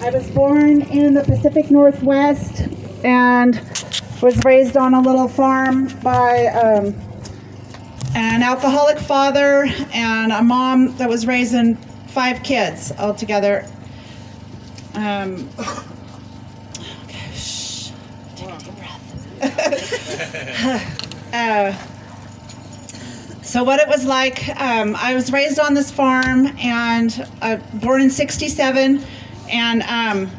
I was born in the Pacific Northwest and was raised on a little farm by an alcoholic father and a mom that was raising 5 kids altogether. Okay, shh, take a deep breath. So what it was like, I was raised on this farm and born in 67, and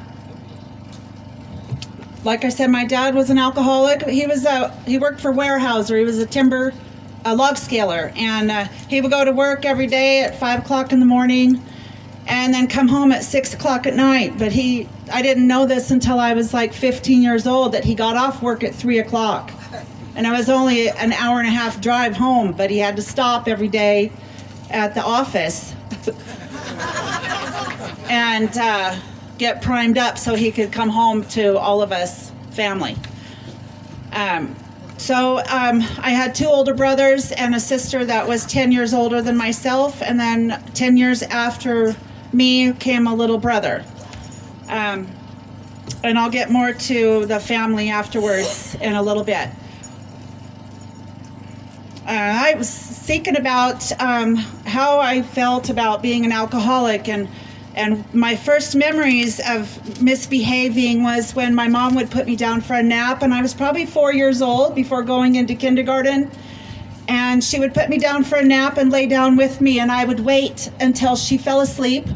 like I said, my dad was an alcoholic. He worked for Weyerhaeuser. He was a log scaler, and he would go to work every day at 5 o'clock in the morning and then come home at 6 o'clock at night. But I didn't know this until I was like 15 years old, that he got off work at 3 o'clock. And it was only an hour and a half drive home, but he had to stop every day at the office and get primed up so he could come home to all of us family. So I had 2 older brothers and a sister that was 10 years older than myself, and then 10 years after me came a little brother. And I'll get more to the family afterwards in a little bit. I was thinking about how I felt about being an alcoholic, and my first memories of misbehaving was when my mom would put me down for a nap, and I was probably 4 years old before going into kindergarten, and she would put me down for a nap and lay down with me, and I would wait until she fell asleep,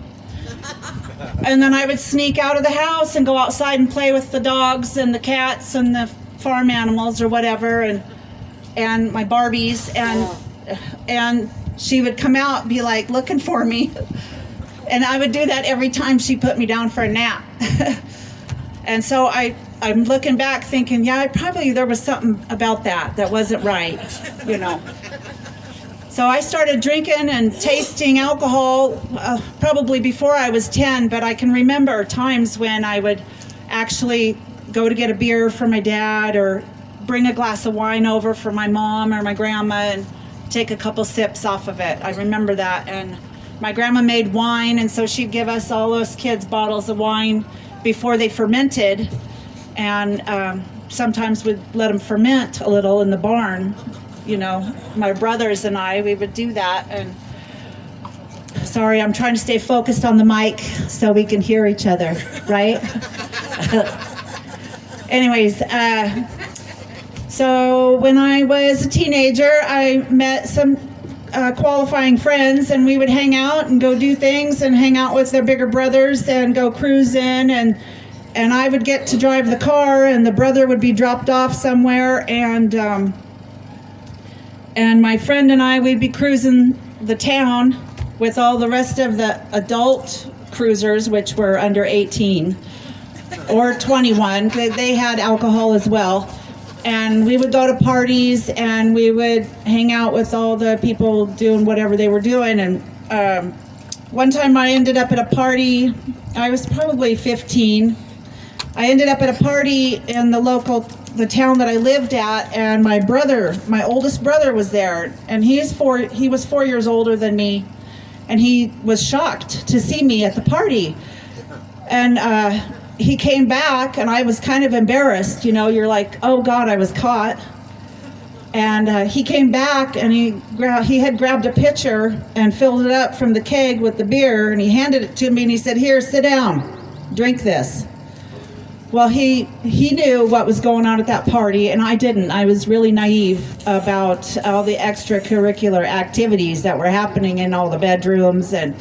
and then I would sneak out of the house and go outside and play with the dogs and the cats and the farm animals or whatever, and my Barbies, and she would come out and be like looking for me, and I would do that every time she put me down for a nap. And so I'm looking back thinking, yeah, there was something about that wasn't right, you know. So I started drinking and tasting alcohol probably before I was 10, but I can remember times when I would actually go to get a beer for my dad or bring a glass of wine over for my mom or my grandma and take a couple sips off of it. I remember that. And my grandma made wine, and so she'd give us, all those kids, bottles of wine before they fermented, and sometimes we'd let them ferment a little in the barn. You know, my brothers and we would do that. And sorry, I'm trying to stay focused on the mic so we can hear each other, right? Anyways, so when I was a teenager, I met some qualifying friends, and we would hang out and go do things and hang out with their bigger brothers and go cruising, and I would get to drive the car, and the brother would be dropped off somewhere, and my friend and we'd be cruising the town with all the rest of the adult cruisers, which were under 18 or 21. They had alcohol as well. And we would go to parties, and we would hang out with all the people doing whatever they were doing. And one time I ended up at a party. I was probably 15. I ended up at a party in the town that I lived at, and my oldest brother was there, and he was 4 years older than me, and he was shocked to see me at the party. And he came back, and I was kind of embarrassed, you know, you're like, oh God, I was caught. And he came back, and he had grabbed a pitcher and filled it up from the keg with the beer, and he handed it to me, and he said, here, sit down, drink this. Well, he knew what was going on at that party, and I didn't. I was really naive about all the extracurricular activities that were happening in all the bedrooms, and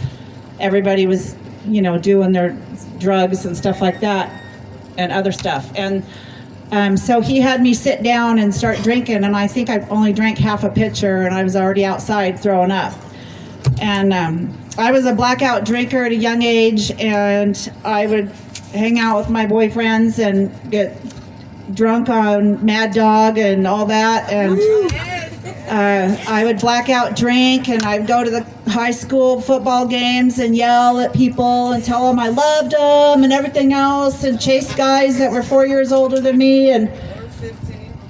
everybody was, you know, doing their drugs and stuff like that and other stuff. And so he had me sit down and start drinking, and I think I only drank half a pitcher, and I was already outside throwing up. And I was a blackout drinker at a young age, and I would hang out with my boyfriends and get drunk on Mad Dog and all that, and I would blackout drink, and I'd go to the high school football games and yell at people and tell them I loved them and everything else, and chase guys that were 4 years older than me, and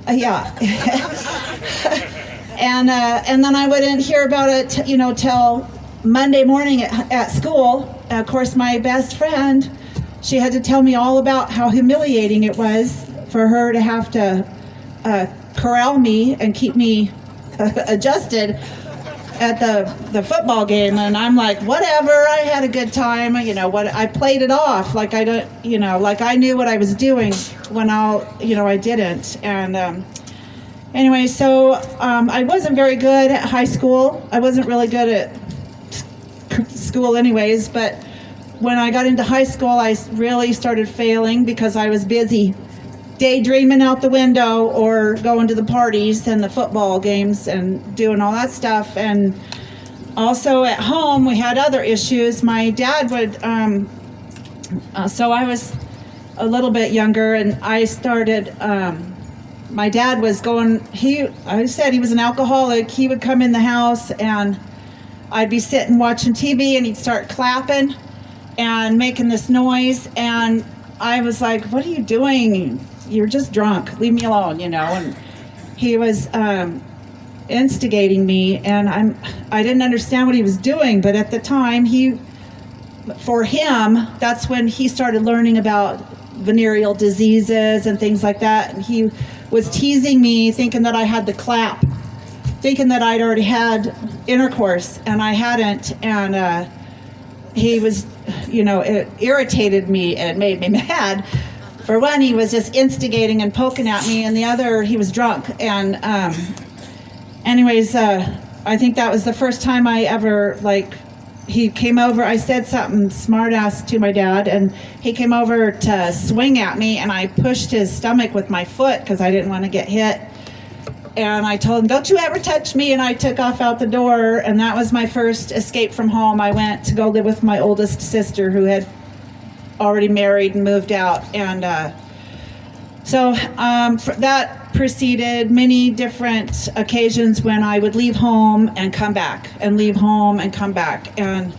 yeah. And then I wouldn't hear about it, you know, till Monday morning at school. of course, my best friend, she had to tell me all about how humiliating it was for her to have to corral me and keep me adjusted at the football game. And I'm like, whatever, I had a good time. I played it off like I don't, like I knew what I was doing when I didn't. And anyway, so I wasn't very good at high school. I wasn't really good at school anyways, but when I got into high school, I really started failing because I was busy daydreaming out the window or going to the parties and the football games and doing all that stuff. And also at home, we had other issues. My dad would, so I was a little bit younger, and I started, my dad was going, I said he was an alcoholic. He would come in the house and I'd be sitting watching TV and he'd start clapping and making this noise. And I was like, what are you doing? You're just drunk. Leave me alone, And he was instigating me, and I didn't understand what he was doing. But at the time, for him, that's when he started learning about venereal diseases and things like that. And he was teasing me, thinking that I had the clap, thinking that I'd already had intercourse, and I hadn't. And he was, it irritated me and made me mad. For one, he was just instigating and poking at me, and the other, he was drunk. And anyways, I think that was the first time I ever, he came over. I said something smart ass to my dad, and he came over to swing at me, and I pushed his stomach with my foot because I didn't want to get hit. And I told him, don't you ever touch me, and I took off out the door, and that was my first escape from home. I went to go live with my oldest sister, who had already married and moved out. And so that preceded many different occasions when I would leave home and come back, and leave home and come back. And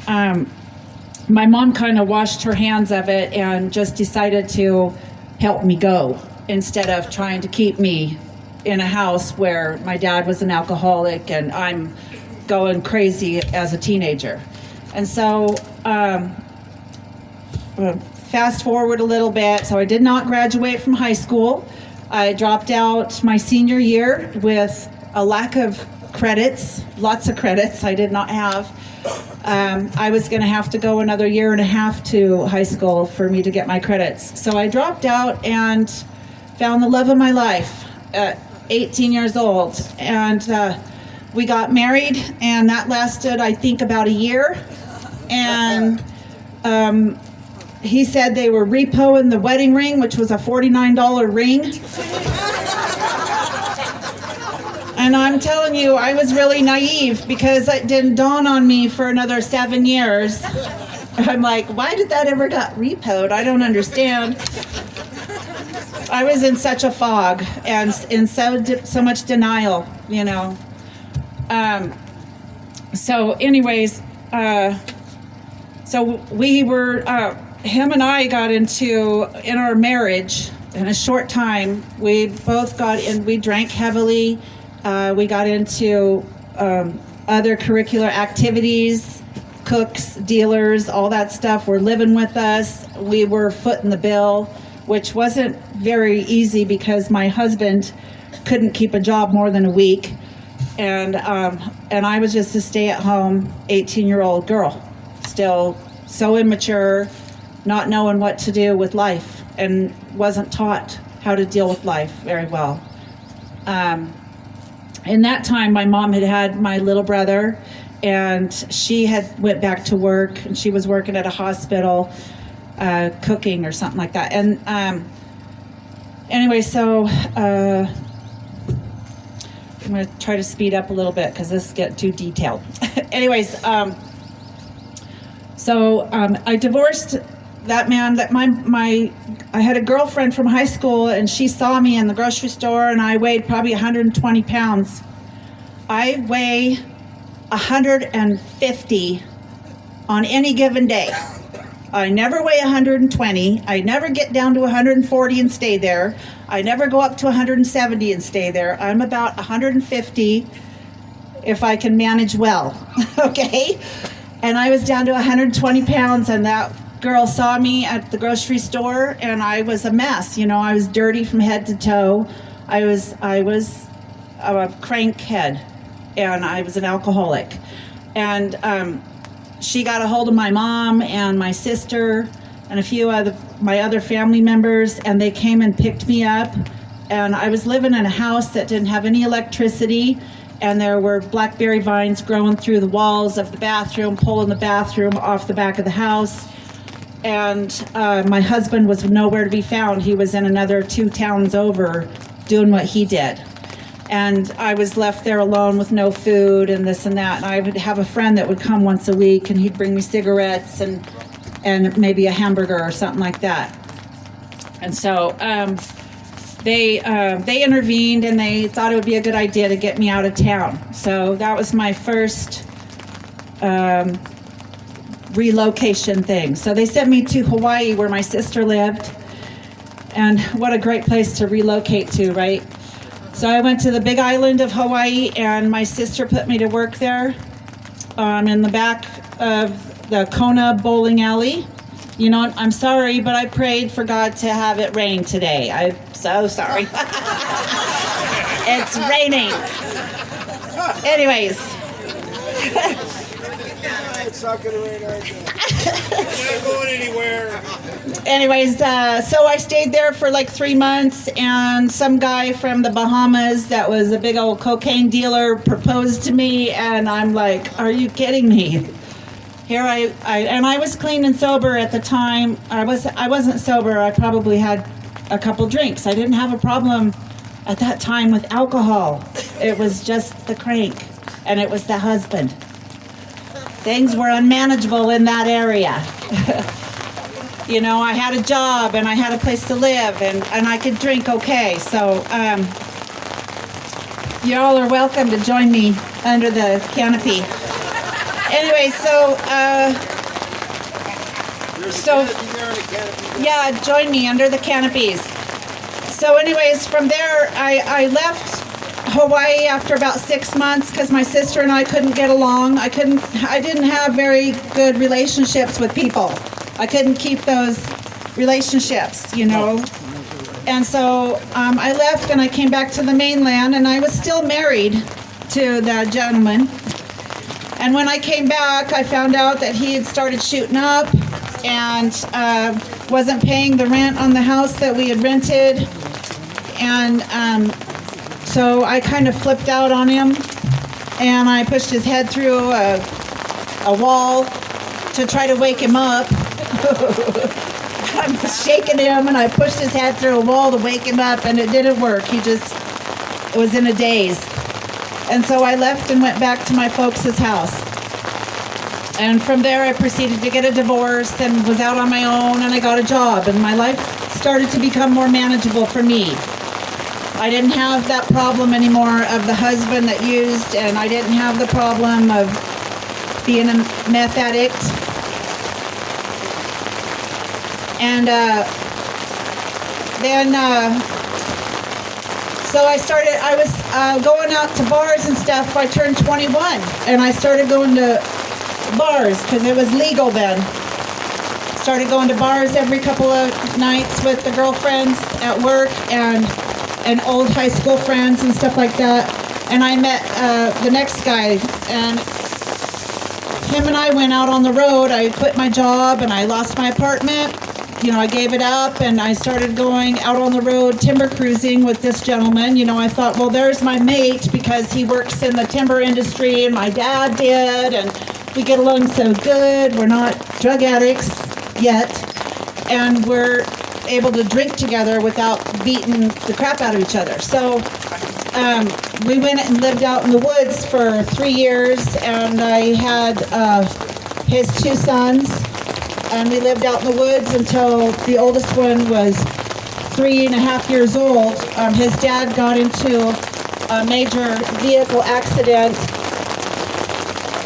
my mom kind of washed her hands of it and just decided to help me go instead of trying to keep me in a house where my dad was an alcoholic and I'm going crazy as a teenager. And so fast forward a little bit. So I did not graduate from high school. I dropped out my senior year with a lack of credits, lots of credits I did not have. I was going to have to go another year and a half to high school for me to get my credits. So I dropped out and found the love of my life at 18 years old. And we got married, and that lasted, I think, about a year. And he said they were repoing the wedding ring, which was a $49 ring. And I'm telling you, I was really naive because it didn't dawn on me for another 7 years. I'm like, why did that ever got repoed? I don't understand. I was in such a fog and in so much denial, So anyways, so we were, him and I got in our marriage in a short time. We both got in, we drank heavily. We got into other curricular activities, cooks, dealers, all that stuff were living with us. We were footing the bill, which wasn't very easy because my husband couldn't keep a job more than a week. And I was just a stay-at-home 18-year-old girl, still so immature, not knowing what to do with life, and wasn't taught how to deal with life very well. In that time, my mom had my little brother, and she had went back to work, and she was working at a hospital, cooking or something like that. And anyway, so I'm going to try to speed up a little bit because this gets too detailed. Anyways, so I divorced that man. That I had a girlfriend from high school, and she saw me in the grocery store, and I weighed probably 120 pounds. I weigh 150 on any given day. I never weigh 120. I never get down to 140 and stay there. I never go up to 170 and stay there. I'm about 150 if I can manage well, okay? And I was down to 120 pounds, and that girl saw me at the grocery store, and I was a mess. You know, I was dirty from head to toe. I was a crankhead, and I was an alcoholic. And she got a hold of my mom and my sister and a few of my other family members, and they came and picked me up. And I was living in a house that didn't have any electricity, and there were blackberry vines growing through the walls of the bathroom, pulling the bathroom off the back of the house. And my husband was nowhere to be found. He was in another 2 towns over doing what he did. And I was left there alone with no food and this and that. And I would have a friend that would come once a week, and he'd bring me cigarettes and maybe a hamburger or something like that. And so they intervened, and they thought it would be a good idea to get me out of town. So that was my first relocation thing. So they sent me to Hawaii, where my sister lived. And what a great place to relocate to, right? So I went to the big island of Hawaii, and my sister put me to work there in the back of the Kona bowling alley. You know, I'm sorry, but I prayed for God to have it rain today. I'm so sorry. It's raining. Anyways. It's not going to rain right now. It's not going anywhere. Anyways, so I stayed there for like 3 months, and some guy from the Bahamas that was a big old cocaine dealer proposed to me, and I'm like, are you kidding me? Here I was clean and sober at the time. I wasn't sober. I probably had a couple drinks. I didn't have a problem at that time with alcohol. It was just the crank, and it was the husband. Things were unmanageable in that area. You know, I had a job, and I had a place to live, and I could drink okay. So you all are welcome to join me under the canopy. Anyway, yeah, join me under the canopies. So anyways, from there, I left Hawaii after about 6 months because my sister and I couldn't get along. I didn't have very good relationships with people. I couldn't keep those relationships, you know. And so I left, and I came back to the mainland, and I was still married to the gentleman. And when I came back, I found out that he had started shooting up and wasn't paying the rent on the house that we had rented. And so I kind of flipped out on him, and I pushed his head through a wall to try to wake him up. I was shaking him, and I pushed his head through a wall to wake him up, and it didn't work. He just was in a daze. And so I left and went back to my folks' house. And from there, I proceeded to get a divorce and was out on my own, and I got a job, and my life started to become more manageable for me. I didn't have that problem anymore of the husband that used, and I didn't have the problem of being a meth addict. And so I was going out to bars and stuff. I turned 21, and I started going to bars because it was legal then. Started going to bars every couple of nights with the girlfriends at work and old high school friends and stuff like that. And I met the next guy, and him and I went out on the road. I quit my job, and I lost my apartment. You know, I gave it up, and I started going out on the road timber cruising with this gentleman. You know, I thought, well, there's my mate because he works in the timber industry, and my dad did, and we get along so good. We're not drug addicts yet, and we're able to drink together without beating the crap out of each other. So we went and lived out in the woods for 3 years, and I had his 2 sons. And we lived out in the woods until the oldest one was 3.5 years old. His dad got into a major vehicle accident,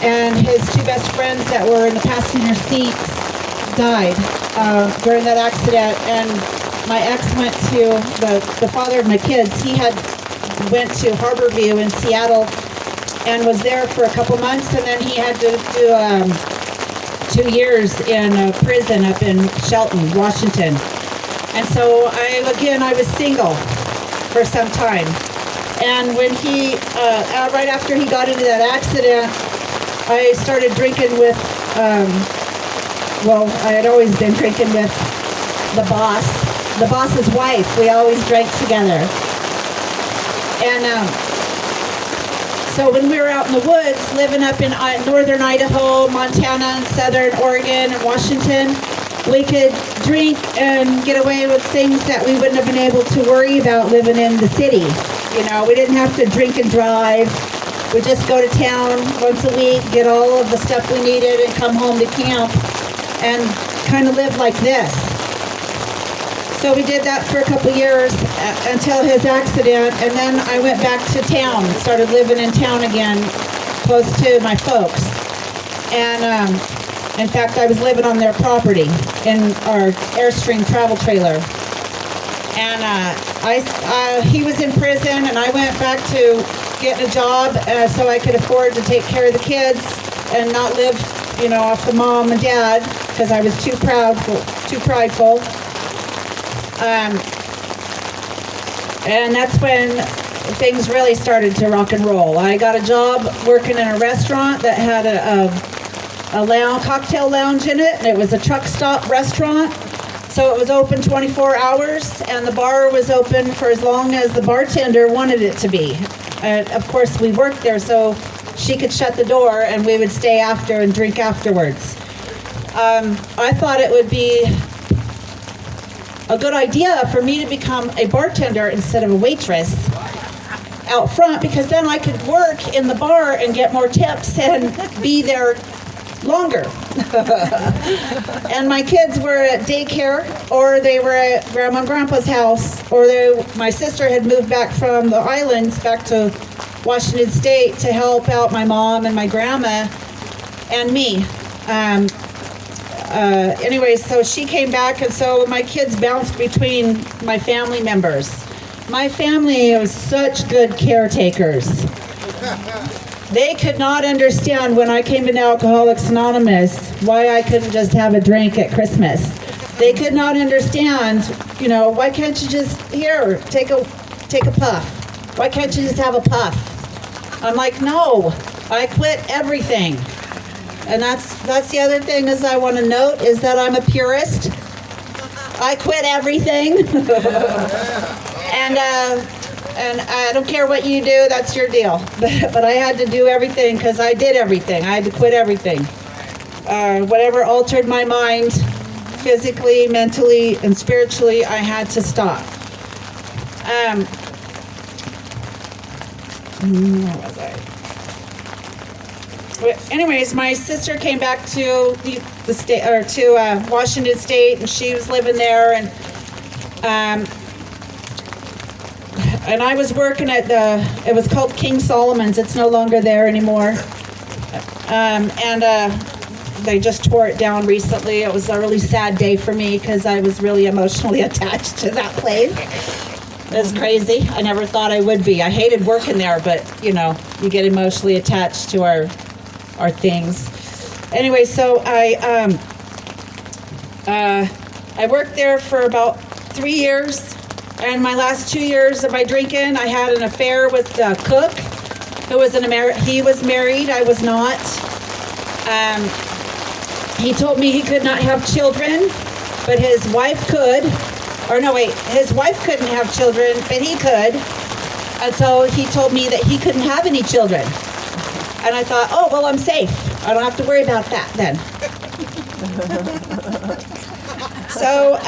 and his 2 best friends that were in the passenger seats died during that accident. And my ex went to the father of my kids. He went to Harborview in Seattle and was there for a couple months, and then he had to do 2 years in a prison up in Shelton, Washington. And so I was single for some time. And when right after he got into that accident, I started drinking with, I had always been drinking with the boss's wife. We always drank together. And so when we were out in the woods, living up in northern Idaho, Montana, and southern Oregon, and Washington, we could drink and get away with things that we wouldn't have been able to worry about living in the city. You know, we didn't have to drink and drive. We'd just go to town once a week, get all of the stuff we needed, and come home to camp and kind of live like this. So we did that for a couple years until his accident, and then I went back to town, started living in town again, close to my folks. And in fact, I was living on their property in our Airstream travel trailer. And he was in prison, and I went back to getting a job so I could afford to take care of the kids and not live, off the mom and dad, because I was too prideful. And that's when things really started to rock and roll. I got a job working in a restaurant that had a cocktail lounge in it, and it was a truck stop restaurant. So it was open 24 hours, and the bar was open for as long as the bartender wanted it to be. Of course, we worked there so she could shut the door, and we would stay after and drink afterwards. I thought it would be a good idea for me to become a bartender instead of a waitress out front, because then I could work in the bar and get more tips and be there longer. And my kids were at daycare, or they were at Grandma and Grandpa's house, or my sister had moved back from the islands back to Washington State to help out my mom and my grandma and me. Anyway, so she came back, and so my kids bounced between my family members. My family was such good caretakers. They could not understand when I came into Alcoholics Anonymous why I couldn't just have a drink at Christmas. They could not understand, why can't you just, take a puff? Why can't you just have a puff? I'm like, no, I quit everything. And that's the other thing is I want to note is that I'm a purist. I quit everything. And I don't care what you do, that's your deal. But I had to do everything because I did everything. I had to quit everything. Whatever altered my mind, physically, mentally, and spiritually, I had to stop. Where was I? Anyways, my sister came back to the state, or to Washington State, and she was living there, and I was working at it was called King Solomon's. It's no longer there anymore. They just tore it down recently. It was a really sad day for me because I was really emotionally attached to that place. It's crazy. I never thought I would be. I hated working there, but you get emotionally attached to our things. Anyway, so I worked there for about 3 years. And my last 2 years of my drinking, I had an affair with the cook, who was he was married, I was not. He told me he could not have children, but his wife could. His wife couldn't have children, but he could. And so he told me that he couldn't have any children. And I thought, oh, well, I'm safe. I don't have to worry about that then. So,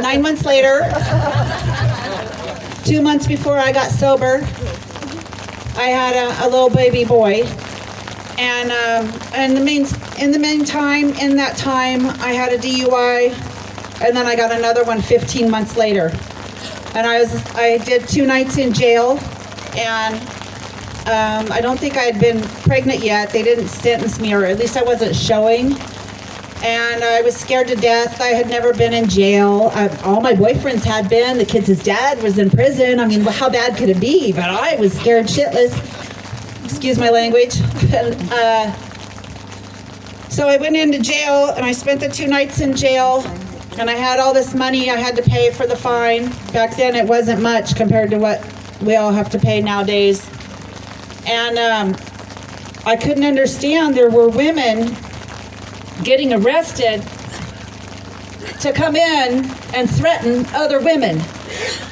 9 months later, 2 months before I got sober, I had a little baby boy. And in the meantime, in that time, I had a DUI, and then I got another one 15 months later. And I did 2 nights in jail, and I don't think I had been pregnant yet. They didn't sentence me, or at least I wasn't showing. And I was scared to death. I had never been in jail. All my boyfriends had been. The kids' dad was in prison. I mean, how bad could it be? But I was scared shitless. excuse my language. So I went into jail, and I spent the 2 nights in jail, and I had all this money I had to pay for the fine. Back then it wasn't much compared to what we all have to pay nowadays. And I couldn't understand there were women getting arrested to come in and threaten other women.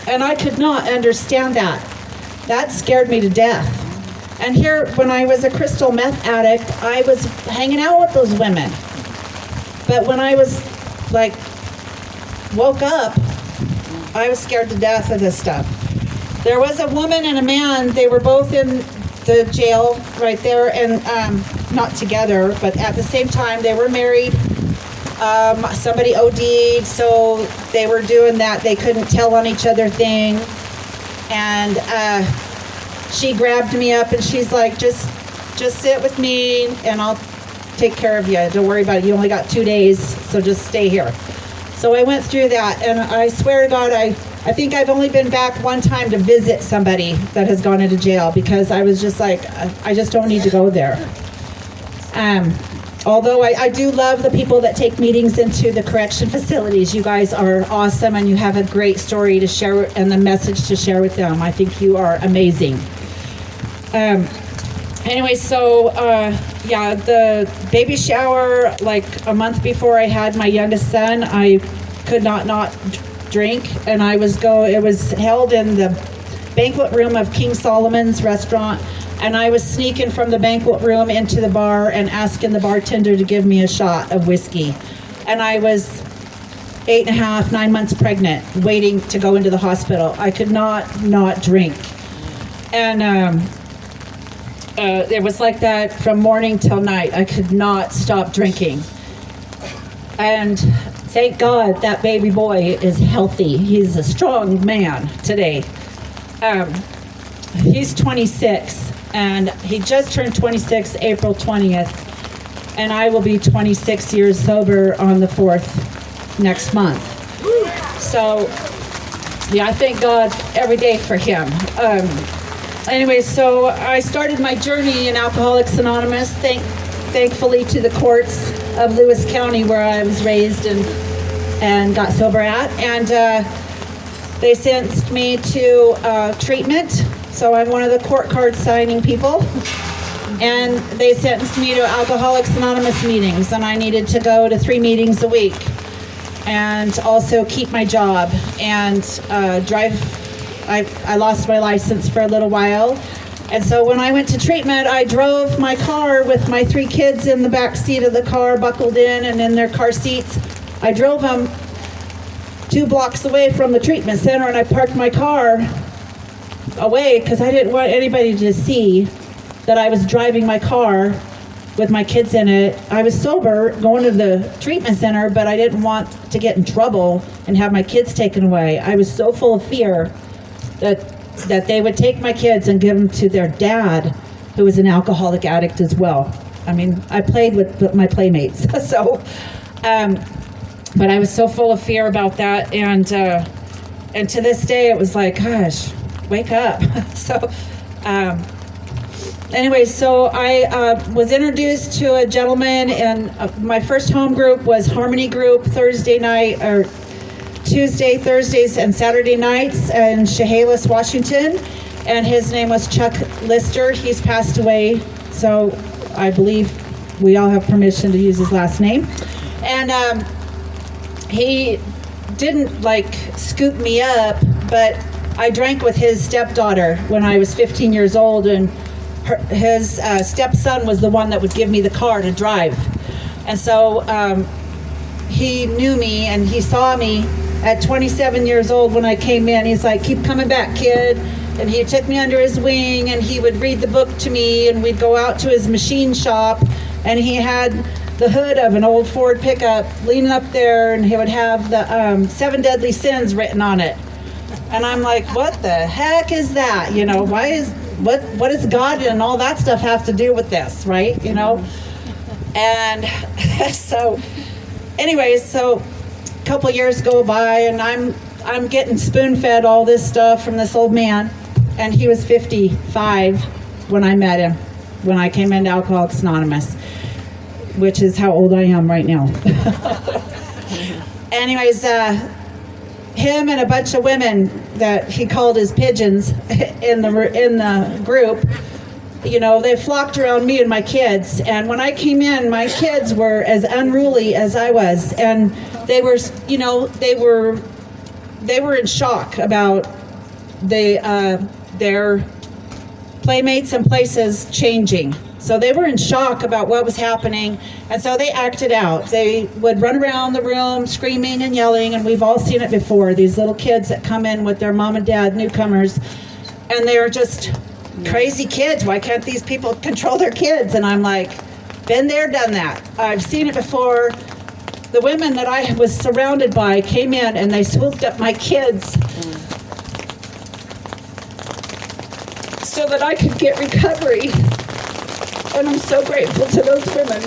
And I could not understand that. That scared me to death. And here, when I was a crystal meth addict, I was hanging out with those women. But when I was like, woke up, I was scared to death of this stuff. There was a woman and a man, they were both in the jail right there, and not together, but at the same time, they were married. Somebody OD'd, so they were doing that they couldn't tell on each other thing. And she grabbed me up and she's like, just sit with me and I'll take care of you. Don't worry about it. You only got 2 days, so just stay here. So I went through that, and I swear to God, I think I've only been back one time to visit somebody that has gone into jail, because I was just like, I just don't need to go there. Although I do love the people that take meetings into the correction facilities. You guys are awesome, and you have a great story to share and the message to share with them. I think you are amazing. Anyway, so yeah, the baby shower, like a month before I had my youngest son, I could not drink, and it was held in the banquet room of King Solomon's restaurant. And I was sneaking from the banquet room into the bar and asking the bartender to give me a shot of whiskey. And I was 8.5, 9 months pregnant, waiting to go into the hospital. I could not drink. And it was like that from morning till night. I could not stop drinking. And thank God that baby boy is healthy. He's a strong man today. He's 26. And he just turned 26 April 20th, and I will be 26 years sober on the 4th next month. So, yeah, I thank God every day for him. Anyway, so I started my journey in Alcoholics Anonymous, thankfully to the courts of Lewis County, where I was raised and got sober at. And they sentenced me to treatment. So I'm one of the court card signing people, and they sentenced me to Alcoholics Anonymous meetings, and I needed to go to 3 meetings a week, and also keep my job and drive. I lost my license for a little while, and so when I went to treatment, I drove my car with my 3 kids in the back seat of the car, buckled in and in their car seats. I drove them 2 blocks away from the treatment center, and I parked my car away because I didn't want anybody to see that I was driving my car with my kids in it. I was sober going to the treatment center, but I didn't want to get in trouble and have my kids taken away. I was so full of fear that they would take my kids and give them to their dad, who was an alcoholic addict as well. I mean, I played with my playmates. So, but I was so full of fear about that, and to this day, it was like, gosh, wake up. So anyway, so I was introduced to a gentleman, and my first home group was Harmony Group, Tuesday, Thursdays, and Saturday nights in Chehalis, Washington. And his name was Chuck Lister. He's passed away, so I believe we all have permission to use his last name. And he didn't like scoop me up, but I drank with his stepdaughter when I was 15 years old, and his stepson was the one that would give me the car to drive. And so he knew me, and he saw me at 27 years old when I came in. He's like, keep coming back, kid. And he took me under his wing, and he would read the book to me, and we'd go out to his machine shop, and he had the hood of an old Ford pickup leaning up there, and he would have the 7 Deadly Sins written on it. And I'm like, what the heck is that? You know, what does God and all that stuff have to do with this, right? You know? And so anyways, so a couple years go by, and I'm getting spoon-fed all this stuff from this old man, and he was 55 when I met him. when I came into Alcoholics Anonymous, which is how old I am right now. Anyways, him and a bunch of women that he called his pigeons in the group, you know, they flocked around me and my kids. And when I came in, my kids were as unruly as I was, and they were, you know, they were in shock about their playmates and places changing. So they were in shock about what was happening, and so they acted out. They would run around the room screaming and yelling, and we've all seen it before, these little kids that come in with their mom and dad, newcomers, and they're just crazy kids. Why can't these people control their kids? And I'm like, been there, done that. I've seen it before. The women that I was surrounded by came in and they swooped up my kids so that I could get recovery. And I'm so grateful to those women.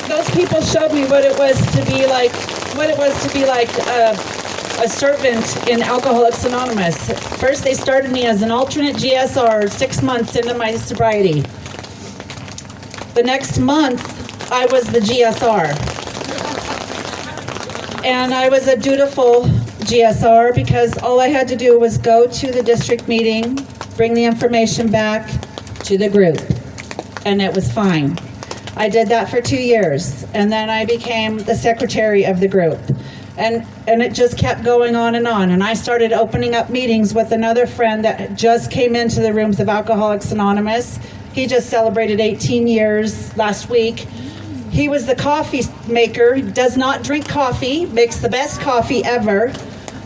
Those people showed me what it was to be like, a servant in Alcoholics Anonymous. First, they started me as an alternate GSR 6 months into my sobriety. The next month, I was the GSR. And I was a dutiful GSR because all I had to do was go to the district meeting, bring the information back to the group, and it was fine. I did that for 2 years, and then I became the secretary of the group. And it just kept going on, and I started opening up meetings with another friend that just came into the rooms of Alcoholics Anonymous. He just celebrated 18 years last week. He was the coffee maker, does not drink coffee, makes the best coffee ever.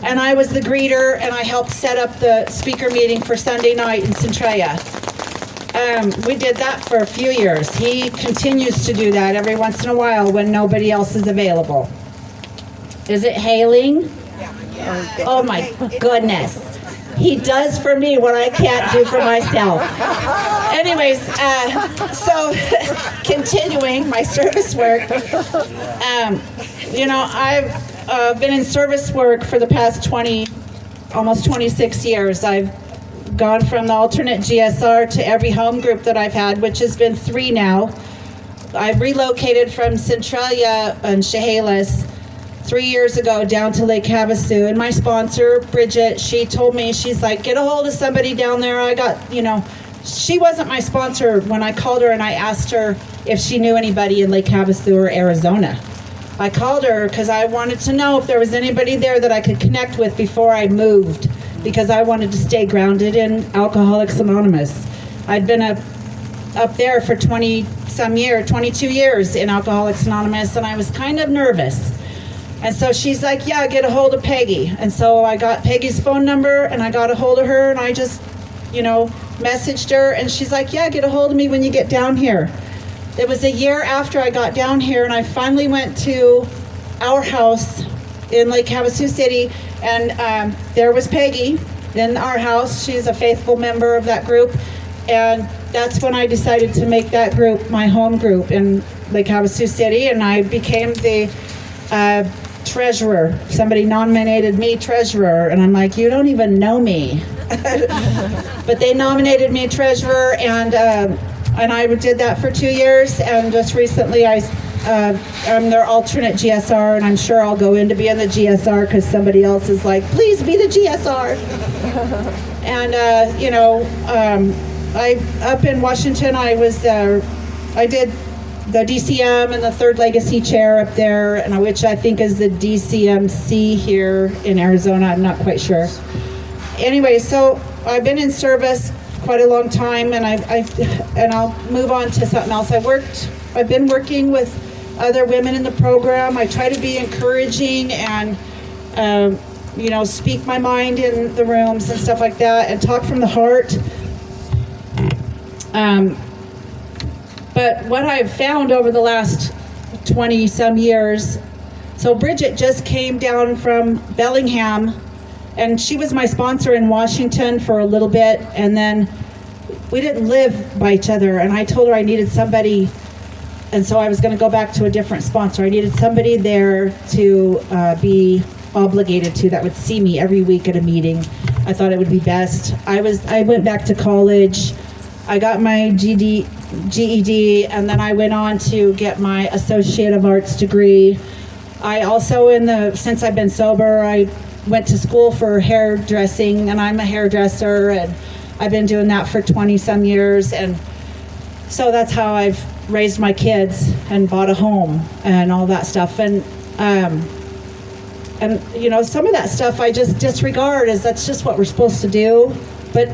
And I was the greeter, and I helped set up the speaker meeting for Sunday night in Centralia. We did that for a few years. He continues to do that every once in a while when nobody else is available. Is it hailing? Yeah. Oh my goodness. He does for me what I can't do for myself. Anyways, so continuing my service work, you know, I've been in service work for the past almost 26 years. I've gone from the alternate GSR to every home group that I've had, which has been 3 now. I've relocated from Centralia and Chehalis 3 years ago down to Lake Havasu, and my sponsor, Bridget, she told me, she's like, get a hold of somebody down there. I got, you know, she wasn't my sponsor when I called her and I asked her if she knew anybody in Lake Havasu or Arizona. I called her because I wanted to know if there was anybody there that I could connect with before I moved, because I wanted to stay grounded in Alcoholics Anonymous. I'd been up there for 22 years in Alcoholics Anonymous, and I was kind of nervous. And so she's like, yeah, get a hold of Peggy. And so I got Peggy's phone number, and I got a hold of her, and I just, you know, messaged her, and she's like, yeah, get a hold of me when you get down here. It was a year after I got down here, and I finally went to our house in Lake Havasu City, and there was Peggy in our house. She's a faithful member of that group, and that's when I decided to make that group my home group in Lake Havasu City, and I became the treasurer. Somebody nominated me treasurer, and I'm like, you don't even know me. But they nominated me treasurer, and I did that for 2 years, and just recently I'm their alternate GSR, and I'm sure I'll go into being the GSR because somebody else is like, please be the GSR. And you know, I up in Washington, I did the DCM and the Third Legacy Chair up there, and which I think is the DCMC here in Arizona. I'm not quite sure. Anyway, so I've been in service quite a long time, and I'll move on to something else. I've been working with other women in the program. I try to be encouraging and you know, speak my mind in the rooms and stuff like that, and talk from the heart. But what I've found over the last 20 some years, so Bridget just came down from Bellingham, and she was my sponsor in Washington for a little bit, and then we didn't live by each other, and I told her I needed somebody, and so I was going to go back to a different sponsor. I needed somebody there to be obligated to, that would see me every week at a meeting. I thought it would be best. I went back to college. I got my GED, and then I went on to get my Associate of Arts degree. I also, since I've been sober, I went to school for hairdressing, and I'm a hairdresser, and I've been doing that for 20 some years. And so that's how I've raised my kids and bought a home and all that stuff. And you know, some of that stuff I just disregard, as that's just what we're supposed to do. But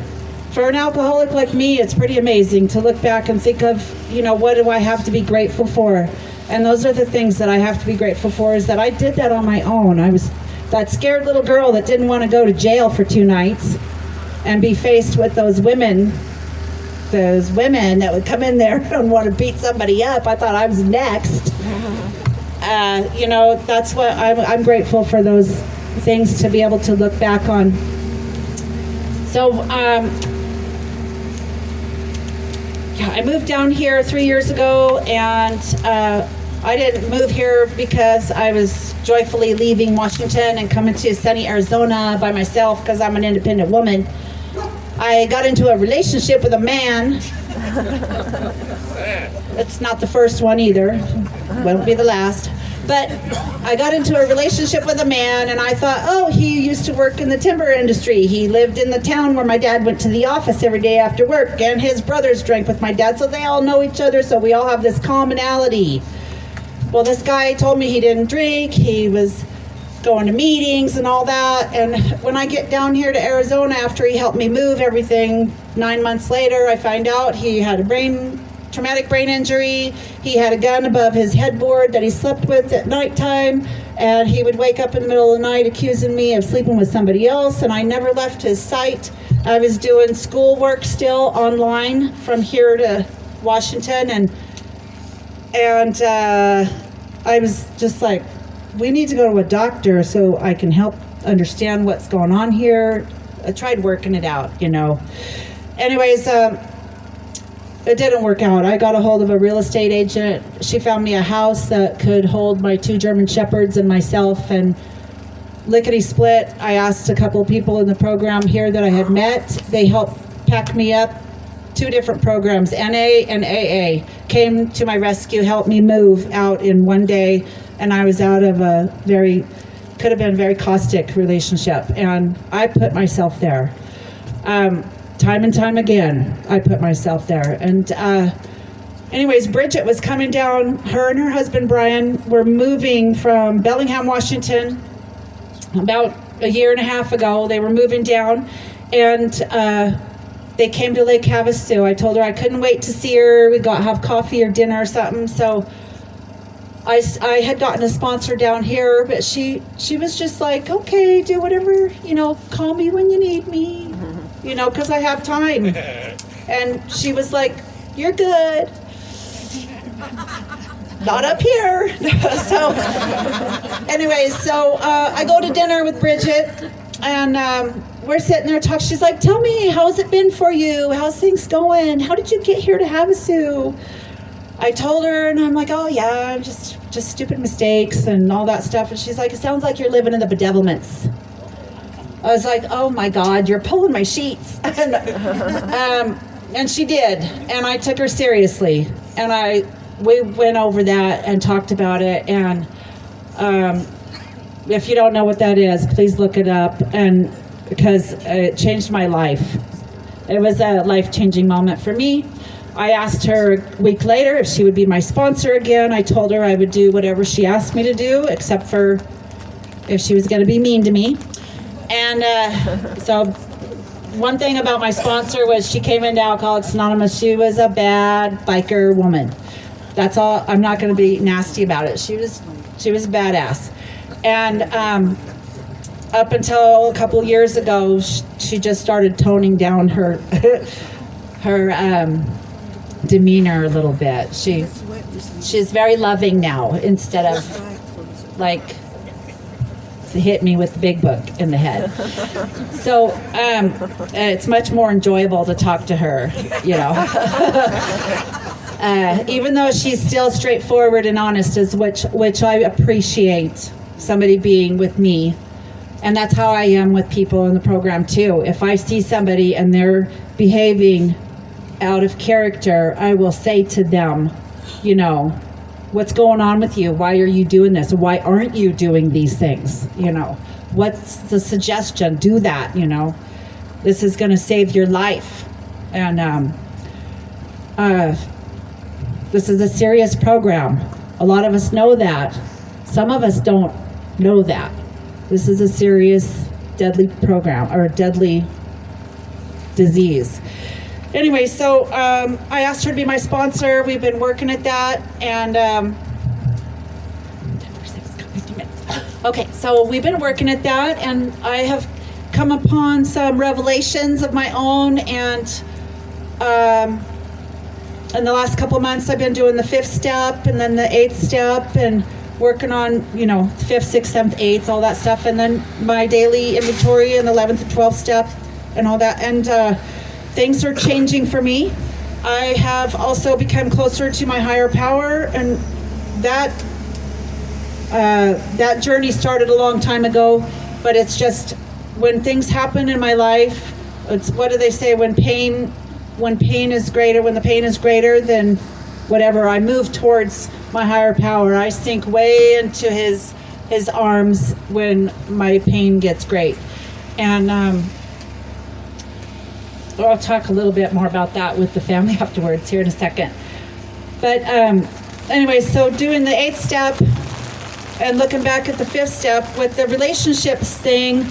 for an alcoholic like me, it's pretty amazing to look back and think of, you know, what do I have to be grateful for? And those are the things that I have to be grateful for, is that I did that on my own. I was that scared little girl that didn't want to go to jail for 2 nights and be faced with those women that would come in there and want to beat somebody up. I thought I was next. You know, that's what I'm grateful for, those things to be able to look back on. So, I moved down here 3 years ago, and I didn't move here because I was joyfully leaving Washington and coming to sunny Arizona by myself, because I'm an independent woman. I got into a relationship with a man. It's not the first one either. Won't be the last. But I got into a relationship with a man, and I thought, oh, he used to work in the timber industry. He lived in the town where my dad went to the office every day after work, and his brothers drank with my dad, so they all know each other, so we all have this commonality. Well, this guy told me he didn't drink. He was going to meetings and all that. And when I get down here to Arizona, after he helped me move everything, 9 months later, I find out he had a traumatic brain injury. He had a gun above his headboard that he slept with at nighttime, and he would wake up in the middle of the night accusing me of sleeping with somebody else, and I never left his sight. I was doing schoolwork still online from here to Washington, and I was just like, we need to go to a doctor so I can help understand what's going on here. I tried working it out, you know. Anyways, it didn't work out. I got a hold of a real estate agent. She found me a house that could hold my 2 German Shepherds and myself, and lickety-split, I asked a couple of people in the program here that I had met. They helped pack me up. 2 different programs, NA and AA, came to my rescue, helped me move out in 1 day, and I was out of a could have been very caustic relationship, and I put myself there. Time and time again, I put myself there. And anyways, Bridget was coming down. Her and her husband, Brian, were moving from Bellingham, Washington, about a year and a half ago. They were moving down, and they came to Lake Havasu. I told her I couldn't wait to see her. We'd have coffee or dinner or something. So I had gotten a sponsor down here, but she was just like, okay, do whatever, you know, call me when you need me, you know, because I have time. And she was like, you're good. Not up here. So anyways, so I go to dinner with Bridget, and we're sitting there talking. She's like, tell me, how's it been for you? How's things going? How did you get here to Havasu? I told her, and I'm like, oh yeah, just stupid mistakes and all that stuff. And she's like, it sounds like you're living in the bedevilments. I was like, oh my God, you're pulling my sheets. And she did, and I took her seriously. And we went over that and talked about it. And if you don't know what that is, please look it up. And because it changed my life. It was a life-changing moment for me. I asked her a week later if she would be my sponsor again. I told her I would do whatever she asked me to do, except for if she was going to be mean to me. And so one thing about my sponsor was she came into Alcoholics Anonymous. She was a bad biker woman. That's all. I'm not going to be nasty about it. She was badass. And up until a couple years ago, she just started toning down her demeanor a little bit. She's very loving now, instead of like hit me with the big book in the head. So it's much more enjoyable to talk to her, you know. Even though she's still straightforward and honest, which I appreciate, somebody being with me And that's how I am with people in the program too. If I see somebody and they're behaving out of character, I will say to them, you know, what's going on with you? Why are you doing this? Why aren't you doing these things? You know, what's the suggestion? Do that, you know. This is going to save your life. And this is a serious program. A lot of us know that. Some of us don't know that. This is a serious, deadly program, or deadly disease. Anyway, so I asked her to be my sponsor. We've been working at that, and 50 minutes. Okay, so we've been working at that, and I have come upon some revelations of my own, and in the last couple of months, I've been doing the 5th step, and then the 8th step, and working on, you know, 5th, 6th, 7th, 8th, all that stuff, and then my daily inventory and the 11th and 12th step and all that. And things are changing for me. I have also become closer to my higher power, and that journey started a long time ago, but it's just when things happen in my life, it's, what do they say, when the pain is greater than whatever, I move towards my higher power. I sink way into his arms when my pain gets great. And I'll talk a little bit more about that with the family afterwards here in a second. But anyway, so doing the 8th step and looking back at the 5th step with the relationships thing,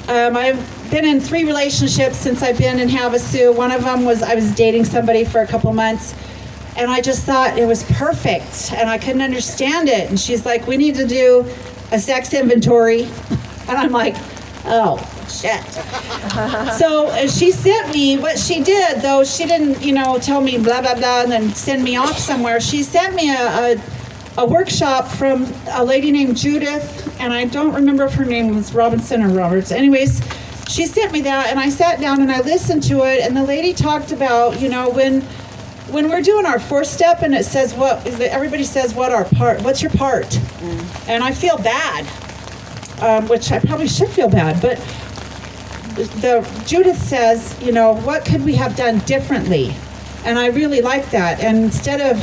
I've been in 3 relationships since I've been in Havasu. One of them was I was dating somebody for a couple months, and I just thought it was perfect, and I couldn't understand it. And she's like, we need to do a sex inventory. And I'm like, oh, shit. So she sent me, what she did, though, she didn't, you know, tell me blah, blah, blah, and then send me off somewhere. She sent me a workshop from a lady named Judith, and I don't remember if her name was Robinson or Roberts. Anyways, she sent me that, and I sat down and I listened to it, and the lady talked about, you know, when we're doing our 4th step, and it says everybody says what's your part? And I feel bad, which I probably should feel bad, but Judith says, you know, what could we have done differently? And I really like that. And instead of,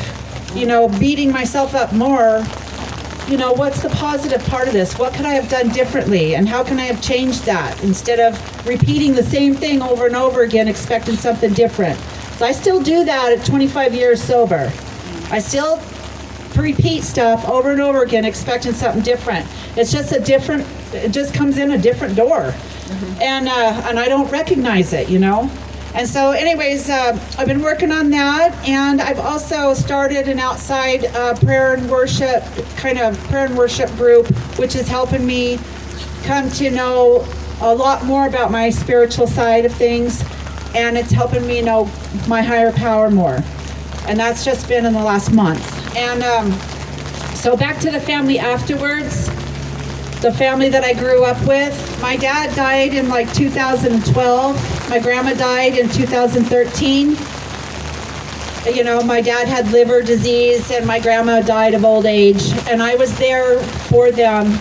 you know, beating myself up more, you know, what's the positive part of this? What could I have done differently? And how can I have changed that instead of repeating the same thing over and over again, expecting something different? So I still do that at 25 years sober. I still repeat stuff over and over again, expecting something different. It's just it just comes in a different door. And I don't recognize it, you know? And so anyways, I've been working on that, and I've also started an outside prayer and worship group, which is helping me come to know a lot more about my spiritual side of things, and it's helping me know my higher power more. And that's just been in the last month. And so back to the family afterwards. The family that I grew up with, my dad died in like 2012. My grandma died in 2013. You know, my dad had liver disease and my grandma died of old age. And I was there for them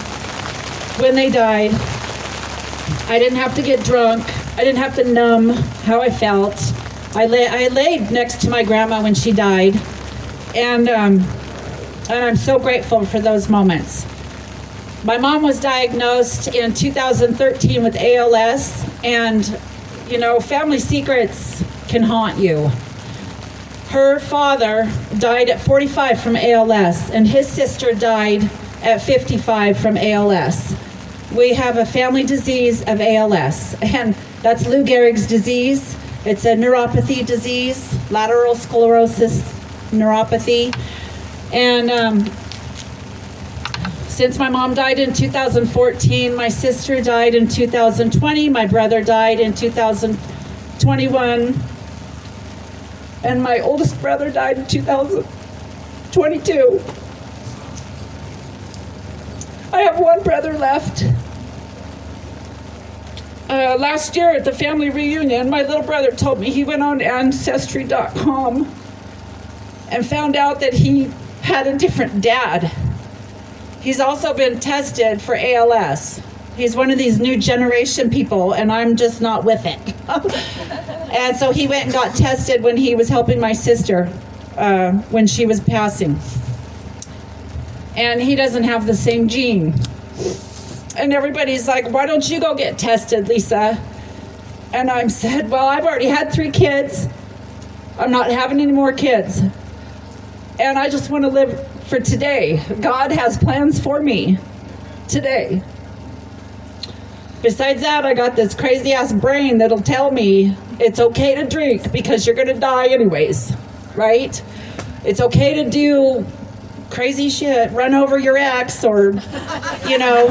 when they died. I didn't have to get drunk. I didn't have to numb how I felt. I laid next to my grandma when she died. And I'm so grateful for those moments. My mom was diagnosed in 2013 with ALS, and, you know, family secrets can haunt you. Her father died at 45 from ALS, and his sister died at 55 from ALS. We have a family disease of ALS, and that's Lou Gehrig's disease. It's a neuropathy disease, lateral sclerosis neuropathy. And since my mom died in 2014, my sister died in 2020, my brother died in 2021, and my oldest brother died in 2022. I have one brother left. Last year at the family reunion, my little brother told me he went on Ancestry.com and found out that he had a different dad. He's also been tested for ALS. He's one of these new generation people, and I'm just not with it. And so he went and got tested when he was helping my sister when she was passing. And he doesn't have the same gene. And everybody's like, why don't you go get tested, Lisa? And I said, well, I've already had 3 kids. I'm not having any more kids. And I just want to live for today. God has plans for me today. Besides that, I got this crazy ass brain that'll tell me it's okay to drink because you're going to die anyways, right? It's okay to do crazy shit, run over your ex, or, you know,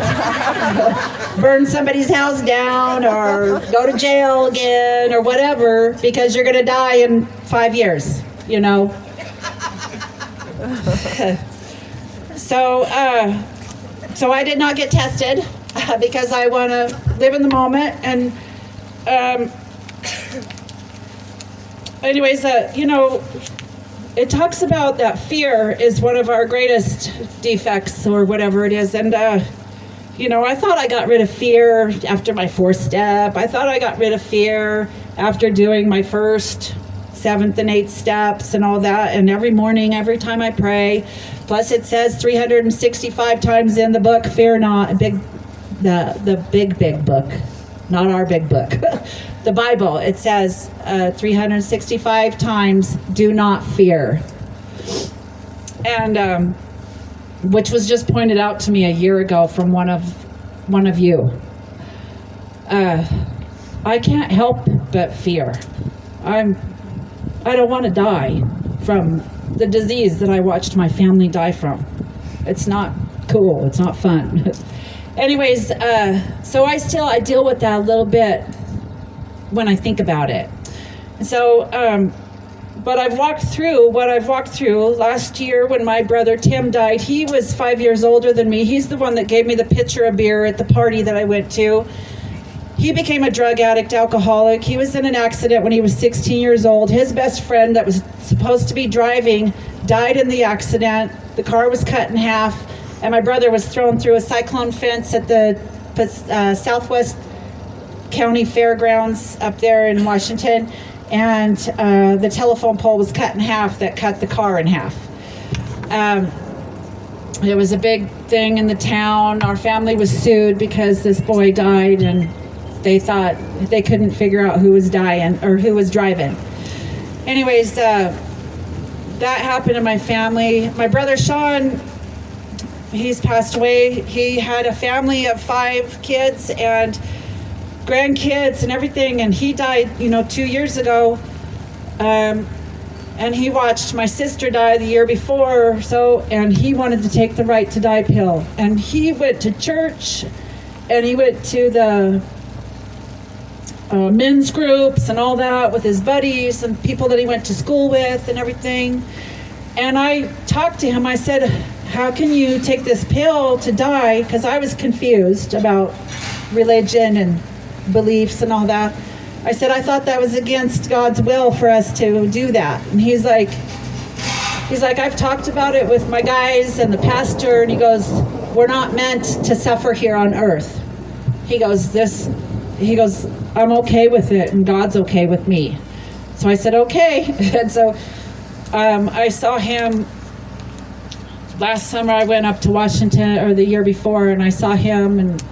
burn somebody's house down, or go to jail again, or whatever, because you're going to die in 5 years, you know? So I did not get tested because I want to live in the moment. And anyways, you know, it talks about that fear is one of our greatest defects, or whatever it is. And, you know, I thought I got rid of fear after my 4th step. I thought I got rid of fear after doing my first 7th and 8th steps and all that. And every morning, every time I pray, plus it says 365 times in the book, fear not, the big book, not our big book. The Bible, it says 365 times, do not fear. And which was just pointed out to me a year ago from one of you. I can't help but fear. I don't want to die from the disease that I watched my family die from. It's not cool. It's not fun. Anyways, so I deal with that a little bit when I think about it. So, but I've walked through what I've walked through. Last year when my brother Tim died, he was 5 years older than me. He's the one that gave me the pitcher of beer at the party that I went to. He became a drug addict, alcoholic. He was in an accident when he was 16 years old. His best friend that was supposed to be driving died in the accident. The car was cut in half, and my brother was thrown through a cyclone fence at the Southwest County Fairgrounds up there in Washington, and the telephone pole was cut in half that cut the car in half. It was a big thing in the town. Our family was sued because this boy died, and they thought they couldn't figure out who was dying or who was driving. Anyways, that happened to my family. My brother Sean, he's passed away. He had a family of 5 kids and grandkids and everything, and he died, 2 years ago. And he watched my sister die the year before or so, and he wanted to take the right to die pill. And he went to church, and he went to the men's groups and all that with his buddies and people that he went to school with and everything. And I talked to him. I said, how can you take this pill to die? Because I was confused about religion and beliefs and all that. I said, I thought that was against God's will for us to do that. And he's like, I've talked about it with my guys and the pastor, and he goes, we're not meant to suffer here on earth. He goes, I'm okay with it, and God's okay with me. So I said, okay. And so I saw him last summer. I went up to Washington, or the year before, and I saw him, and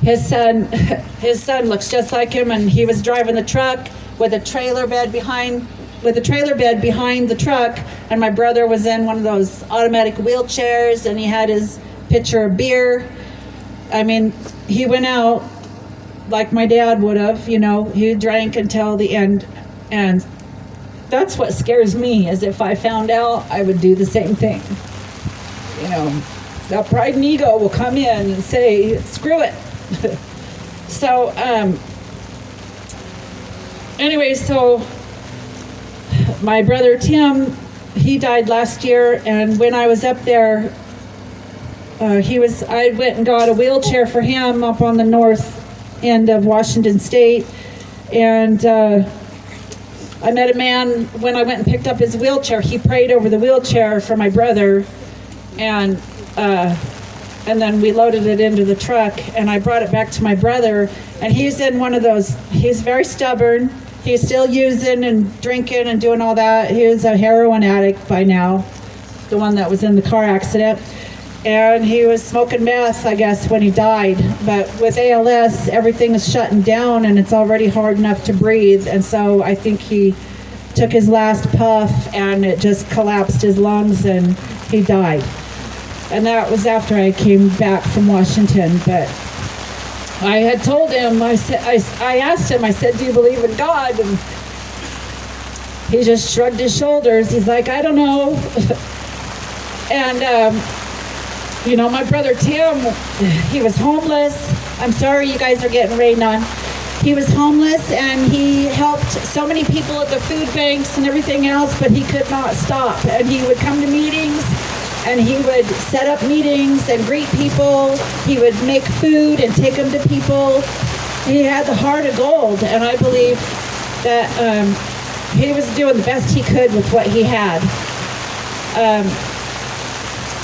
his son looks just like him, and he was driving the truck with a trailer bed behind the truck, and my brother was in one of those automatic wheelchairs, and he had his pitcher of beer. I mean, he went out like my dad would have, he drank until the end. And that's what scares me, is if I found out, I would do the same thing. That pride and ego will come in and say, screw it. So, anyway, so my brother Tim, he died last year, and when I was up there, I went and got a wheelchair for him up on the north end of Washington State, and I met a man when I went and picked up his wheelchair. He prayed over the wheelchair for my brother, and And then we loaded it into the truck, and I brought it back to my brother, and he's in one of those, he's very stubborn. He's still using and drinking and doing all that. He was a heroin addict by now, the one that was in the car accident. And he was smoking meth, I guess, when he died. But with ALS, everything is shutting down, and it's already hard enough to breathe. And so I think he took his last puff, and it just collapsed his lungs, and he died. And that was after I came back from Washington. But I had told him, I asked him, I said, do you believe in God? And he just shrugged his shoulders. He's like, I don't know. And, you know, my brother Tim, he was homeless. I'm sorry, you guys are getting rained on. He was homeless, and he helped so many people at the food banks and everything else, but he could not stop. And he would come to meetings, and he would set up meetings and greet people. He would make food and take them to people. He had the heart of gold, and I believe that he was doing the best he could with what he had.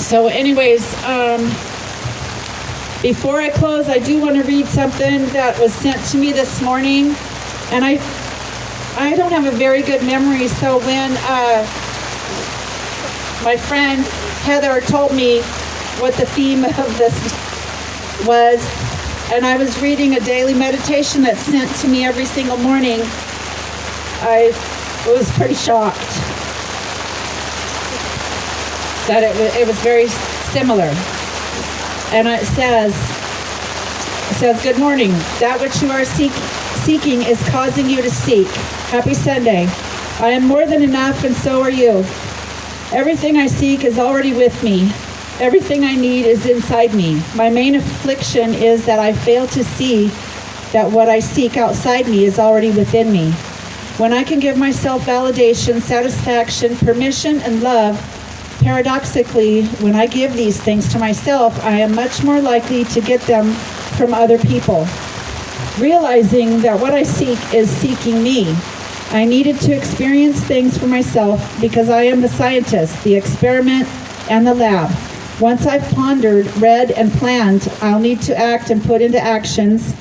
So anyways, before I close, I do want to read something that was sent to me this morning. And I don't have a very good memory, so when my friend Heather told me what the theme of this was, and I was reading a daily meditation that's sent to me every single morning, I was pretty shocked that it was very similar. And it says, good morning. That which you are seeking is causing you to seek. Happy Sunday. I am more than enough, and so are you. Everything I seek is already with me. Everything I need is inside me. My main affliction is that I fail to see that what I seek outside me is already within me. When I can give myself validation, satisfaction, permission, and love, paradoxically, when I give these things to myself, I am much more likely to get them from other people. Realizing that what I seek is seeking me. I needed to experience things for myself because I am the scientist, the experiment, and the lab. Once I've pondered, read, and planned, I'll need to act and put into actions.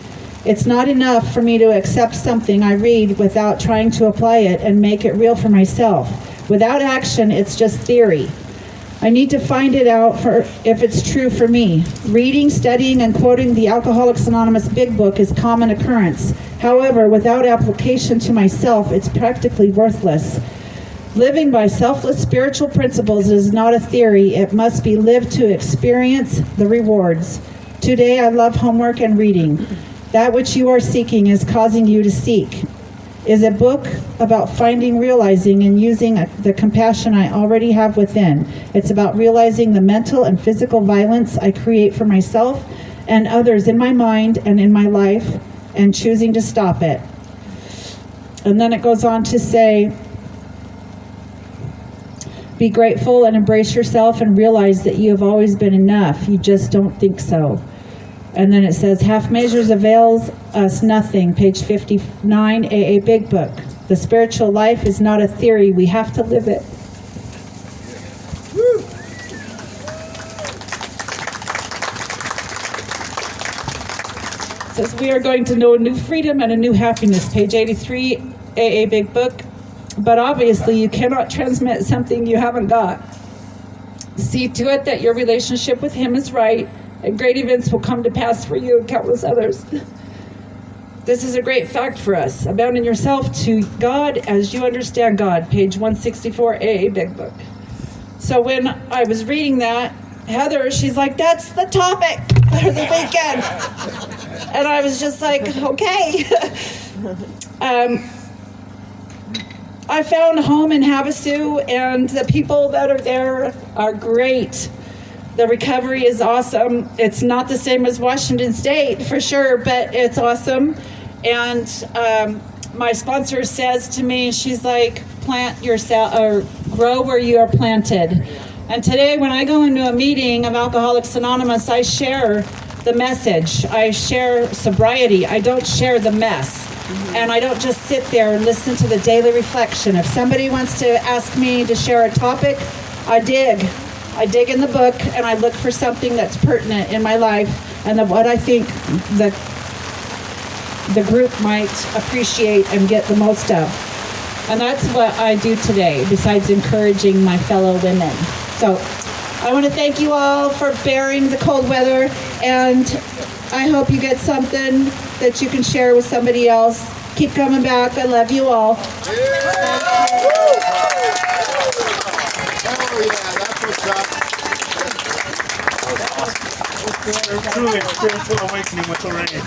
It's not enough for me to accept something I read without trying to apply it and make it real for myself. Without action, it's just theory. I need to find it out for if it's true for me. Reading, studying, and quoting the Alcoholics Anonymous Big Book is common occurrence. However, without application to myself, it's practically worthless. Living by selfless spiritual principles is not a theory. It must be lived to experience the rewards. Today, I love homework and reading. That which you are seeking is causing you to seek. Is a book about finding, realizing, and using the compassion I already have within. It's about realizing the mental and physical violence I create for myself and others in my mind and in my life, and choosing to stop it. And then it goes on to say, be grateful and embrace yourself and realize that you have always been enough. You just don't think so. And then it says, half measures avails us nothing, page 59, AA Big Book. The spiritual life is not a theory. We have to live it. Woo. It says, we are going to know a new freedom and a new happiness, page 83, AA Big Book. But obviously, you cannot transmit something you haven't got. See to it that your relationship with Him is right, and great events will come to pass for you and countless others. This is a great fact for us. Abounding yourself to God as you understand God, page 164, AA Big Book. So when I was reading that, Heather, she's like, that's the topic for the weekend. And I was just like, okay. I found a home in Havasu, and the people that are there are great. The recovery is awesome. It's not the same as Washington State, for sure, but it's awesome. And my sponsor says to me, she's like, plant yourself, or grow where you are planted. And today, when I go into a meeting of Alcoholics Anonymous, I share the message. I share sobriety. I don't share the mess. And I don't just sit there and listen to the daily reflection. If somebody wants to ask me to share a topic, I dig. I dig in the book and I look for something that's pertinent in my life and that what I think the group might appreciate and get the most of. And that's what I do today, besides encouraging my fellow women. So I want to thank you all for bearing the cold weather, and I hope you get something that you can share with somebody else. Keep coming back. I love you all. Oh yeah, that's what's up. Truly a spiritual awakening with the rain.